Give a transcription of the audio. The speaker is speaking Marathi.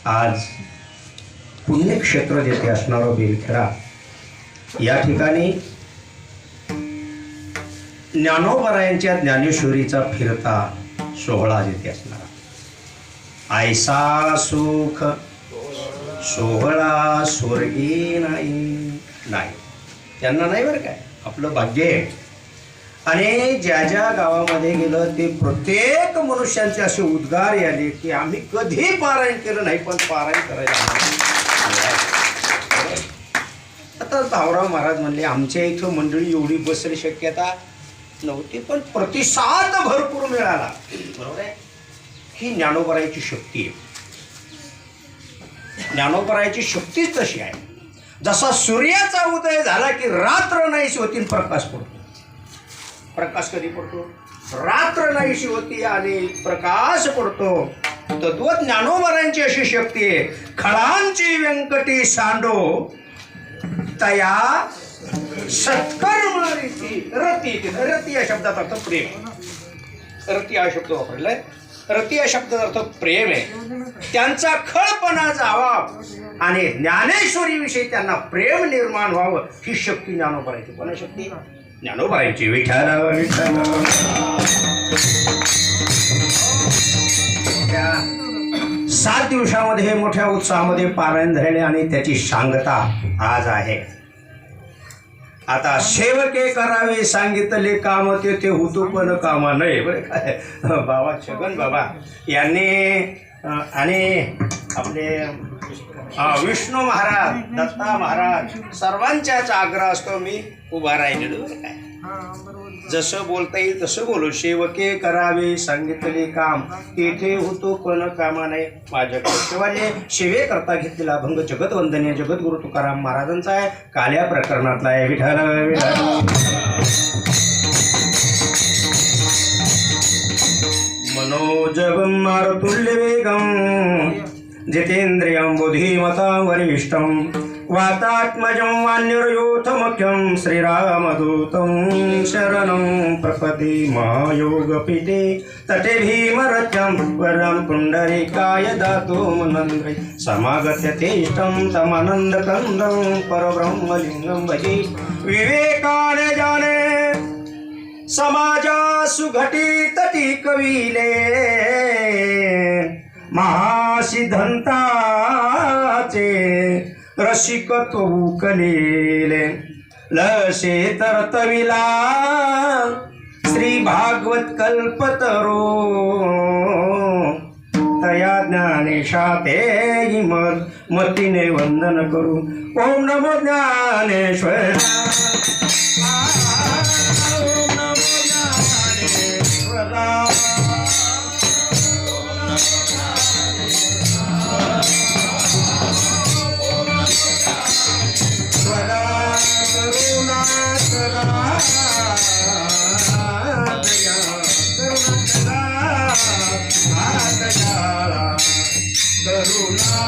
आज पुण्यक्षेत्र जेथे असणारं बेलखेडा या ठिकाणी ज्ञानोबरायांच्या ज्ञानेश्वरीचा फिरता सोहळा जेथे असणार ऐसा सुख सोहळा स्वर्गी नाही त्यांना नाही बरं काय आपलं भाग्य आहे. आणि ज्या ज्या गावामध्ये गेलं ते प्रत्येक मनुष्यांचे असे उद्गार आले की आम्ही कधी पारायण केलं नाही पण पारायण करायला. आता भाऊराव महाराज म्हणले आमच्या इथं मंडळी एवढी बसली शक्यता नव्हती पण प्रतिसाद भरपूर मिळाला. बरोबर आहे. ही ज्ञानोबरायची शक्ती आहे. ज्ञानोबरायची शक्तीच तशी आहे. जसा सूर्याचा उदय झाला की रात्र नाहीशी होती प्रकाश पडतो. प्रकाश कधी पडतो? रात्र नाहीशी होती आणि प्रकाश पडतो. तद्वत ज्ञानोबरांची अशी शक्ती आहे. खळांची व्यंकटी सांडो तया सत्कर्म रती. रती या शब्दाचा अर्थ प्रेम. रती हा शब्द वापरलाय. रती या शब्दाचा अर्थ प्रेम आहे. त्यांचा खळपणा जावा आणि ज्ञानेश्वरी विषयी त्यांना प्रेम निर्माण व्हावं ही शक्ती ज्ञानोबरांची. कोणा शक्ती? ज्ञानोबरांची. विठ्ठल विठ्ठल. 7 दिवसामध्ये मोठ्या उत्साहामध्ये पारायण झालेले आणि त्याची सांगता आज आहे. आता सेवके करावे सांगितले काम ते होतो पण कामा नये. बरं काय बाबा छगन बाबा यांनी आणि आपले विष्णू महाराज दत्ता महाराज सर्वांच्याच आग्रह असतो मी उभा राहिलेलो. काय जसं बोलता येईल तसं बोलू. सेवके करावे सांगितले काम तेथे होतो पण कामा नाही. माझ्याकडे शिवाजी सेवे करता घेतलेला अभंग जगतवंदनीय जगद्गुरु तुकाराम महाराजांचा आहे. काल्या प्रकरणातला आहे. विठ्ठल मनोजगम मारुतुल्य वेगम जितेंद्रियं बुद्धिमतां वरिष्ठं वातात्मजं वान्यर्योथमुख्यं श्रीरामदूतं शरणं प्रपदे महायोगपीठे तटे भीमरथ्यं वरं पुण्डरीकाय दातुमनन्द्रे समागत्य तेष्टं तमानन्दकन्दं परब्रह्मलिङ्गं भजे. विवेकाने जाने समाजा सुघटित टिकविले महासिद्धांताचे रसिकत्व उकलेले लसे तरतविला श्री भागवत कल्पतरो तया ज्ञानेशाते मतीने वंदन करू. ओम नमो ज्ञानेश्वर. करुणा